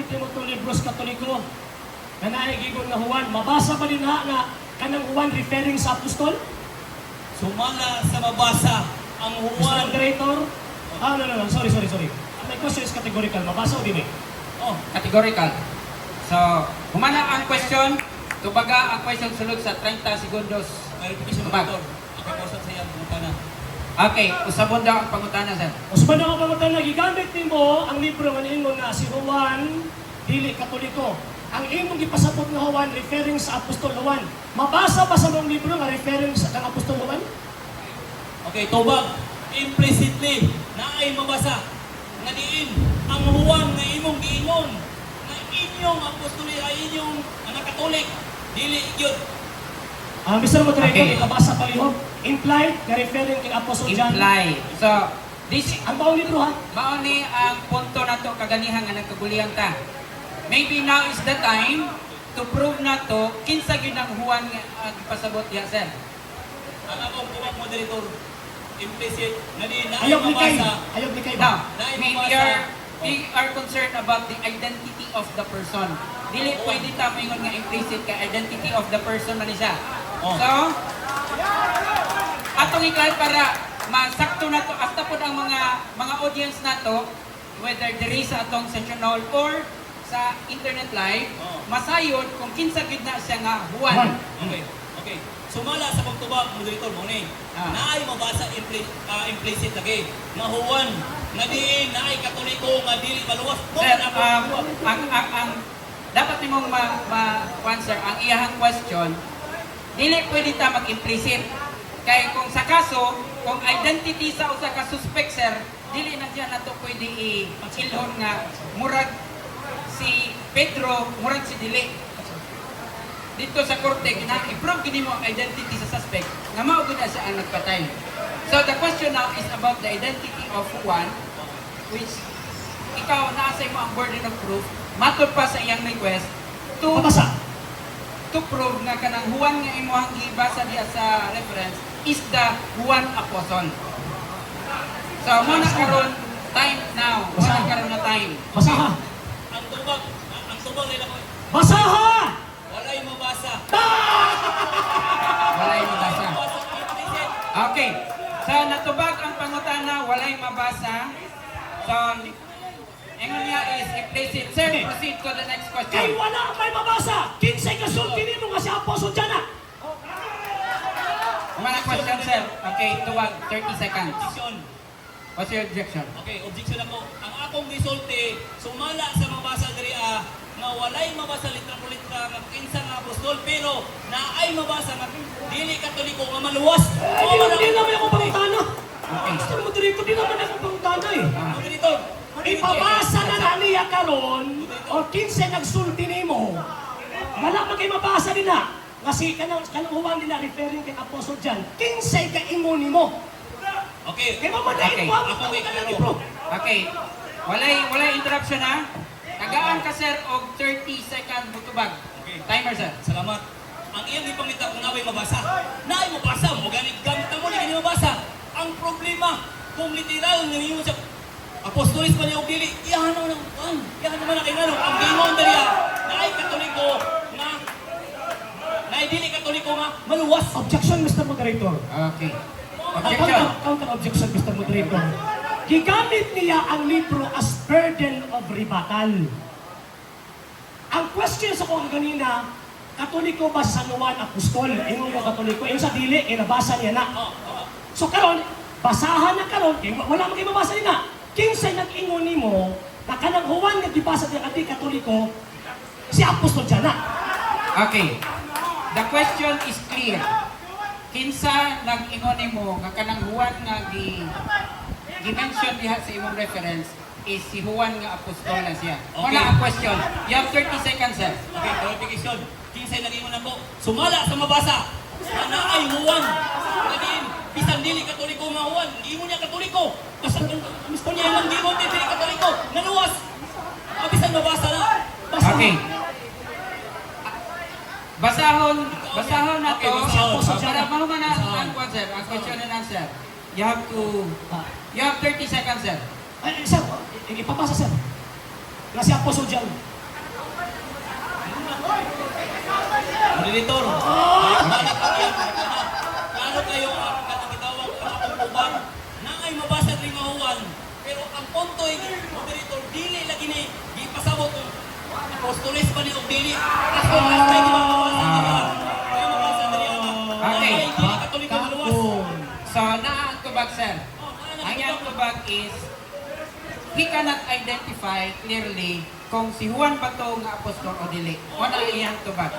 gigamit ni mo itong libros katoliko na naigigon na Juan. Mabasa ba din na kanang Juan referring sa apostol? Sumala sa mabasa ang Mr. Juan. Moderator? No. Sorry. My question is categorical. Mabasa o din eh? Oh, Categorical. So, humana ang question. Tubaga ang question sulod sa 30 segundos. clarification Tubag. motor. Ang kaposan sa iyang butana. Okay, usabon daw ang pangutana, sir. Usman na ka pangutan na gigamit nimo ang libro nga niingon na si Juan dili katoliko. Ang imong gipasabot nga Juan referring sa apostol Juan. Mabasa ba sa mong libro nga referring sa kang apostol Juan? Okay, tubag. Implicitly, naay mabasa nga diin ang Juan nga imong giingon nga inyong apostoli ay inyong mga Katolik dili gyud. Mr. Moderator, Okay. ikabasa palihog. Implied nga referring kay apostol John. Imply. So, this Ang baong libro ha? mauni ang punto na to kaganihan nga nagkaguliyang ta. Maybe now is the time to prove na to kinsa gyud ang Juan nga gipasabot diha, sir. Ang akong tubag moderator implicit nga di naay Ayog ni kay. mabasa. Ayog ni kay Now, ba? we are concerned about the identity of the person. Dili pwede ta moingon nga implicit ka identity of the person man siya. Oh. So, atong iklan para masakto na to hasta pod ang mga audience nato whether diri sa atong session hall or sa internet live, Oh. masayod kung kinsa gid na siya nga Juan. Okay. Sumala sa pagtubag moderator mo ni. Naay mabasa implicit lagi. Nga Juan nga diin naay Katoliko nga dili maluwas. Sir, ang dapat nimong ma-answer ang iyahang question, dili pwede ta mag-implicit. Kaya kung sa kaso, kung identity sa usa ka suspect, sir, dili na siya nato pwede i-ilhon nga murag si Pedro, murag si dili. Dito sa korte, i-prove gini mo ang identity sa suspect, nga mao gud na siya ang nagpatay. So the question now is about the identity of Juan, which ikaw naasay mo ang burden of proof, matod pa sa iyang request Mabasa. to prove nga kanang Juan nga imuhang gibasa diya sa reference is the Juan Apostle. So mo na karon time now. Mo na karon na time. Basaha. ang tubag nila ko Basaha! walay mabasa. Walay mabasa. Mabasa implicit. Okay. So natubag ang pangutana, walay mabasa. So ingon niya is implicit. Sir, proceed to the next Kay question. wala may mabasa. Kinsay kasulti nimo nga si apostol John na. Mga question, sir. Okay, tuwag 30 seconds. Objection. What's your objection? Okay, objection ako. Ang akong resulte sumala sa mabasa diri nga walay mabasa litra po litra nga kinsa nga apostol pero naay mabasa nga dili Katoliko nga maluwas. Di naman ako pangutana. Okay. Mr. Moderator, di naman ako pangutana eh. Moderator. Ipabasa na na niya karon o kinsay nagsulti nimo. Wala man kay mabasa din na. Kasi kanang Juan nila referring kay apostol John. Kinsay ka ingon nimo. Okay. Kay mamadayin Okay. mo ang Ako may klaro. libro. Okay. Walay interruption ha. Tagaan ka, sir, og 30 second butubag. Okay. Timer, sir. Salamat. Ang iyang ipangita kung naway mabasa. Naay mabasa mo ganit gamit mo ni mabasa. Ang problema kung literal nga niyo sa apostolis pa niya og dili, iyahan naman na kay nganong ang gingon dali naay Katoliko nga naay dili Katoliko nga maluwas. Objection, Mr. Moderator. Okay. Objection. Counter objection, Mr. Moderator. Gigamit niya ang libro as burden of rebuttal. Ang question sa kong kanina, Katoliko ba sa San Juan Apostol? Ingon ko Katoliko. Yung sa dili, nabasa niya na. So karon, basahan na karon, wala man kayo mabasa niya na. Kinsay nag-ingon nimo na kanang Juan nga gibasa niya kati Katoliko, si Apostol John na. Okay. The question is clear. Kinsa nag-ingon nimo nga kanang Juan nga gi-mention diha sa imong reference is si Juan nga apostol na siya. Okay. Wala ang question. You have 30 seconds, sir. Okay, clarification. Kinsay nag-ingon ako, sumala sa mabasa. Na naay Juan. Naging bisan dili Katoliko nga Juan. Giingon niya Katoliko. Basta gusto niya lang giingon din dili Katoliko. Naluwas. Bisan mabasa na. Basta. Okay. Basahon na Okay, to. basahon. Para mahuman na Basahon. ang answer, ang question and answer. You have 30 seconds, sir. Ay, sir, ipapasa sir. Na si Apostol John. Monitor. Klaro kayo ang katagitawang ang uban na ay mabasa rin mahuwan. Pero ang punto ay monitor dili lagi ni gipasabot kung apostoles pa ni og dili. As long as may mabasa diri. Kaya mabasa diri ang Okay. ay dili katoliko maluwas. So, ang tubag, sir. Ang iyang tubag is, he cannot identify clearly kung si Juan ba to nga apostol o dili. Wala ang iyang tubag.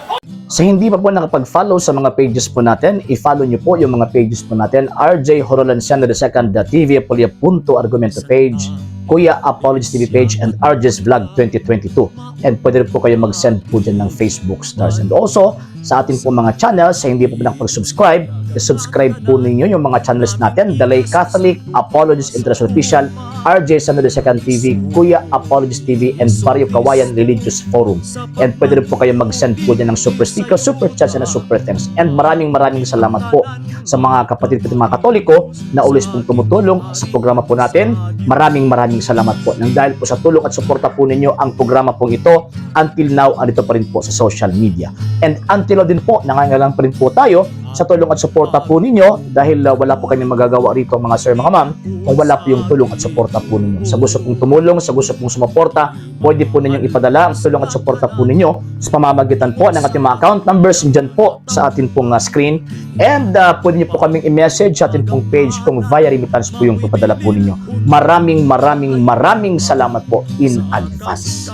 Sa hindi pa po nakapag-follow sa mga pages po natin, i-follow nyo po yung mga pages po natin, RJ Horolanciano II TV Apolia Punto Argumento page, Kuya Apologist TV page, and RJ's Vlog 2022. And pwede rin po kayo mag-send po dyan ng Facebook stars. And also, sa ating po mga channels, sa hindi po nakapag-subscribe, subscribe po ninyo yung mga channels natin, The Lay Catholic, Apologist International Official, RJ Sano II TV, Kuya Apologist TV, and Barrio Kawayan Religious Forum. And pwede rin po kayo mag-send po dyan ng super sticker, super chats, and super thanks. And maraming salamat po sa mga kapatid ko mga Katoliko na ulis pong tumutulong sa programa po natin. Maraming salamat po. Nang dahil po sa tulong at suporta po ninyo, ang programa pong ito, until now, andito pa rin po sa social media. And until now din po, nangangailangan pa rin po tayo sa tulong at suporta po ninyo dahil wala po kanyang magagawa rito mga sir, mga ma'am, kung wala po yung tulong at suporta po ninyo. Sa gusto pong tumulong, sa gusto pong sumuporta, pwede po ninyong ipadala ang tulong at suporta po ninyo sa pamamagitan po ng ating mga account numbers dyan po sa ating pong screen. And pwede nyo po kaming i-message sa ating pong page kung via remittance po yung ipadala po ninyo. Maraming salamat po in advance.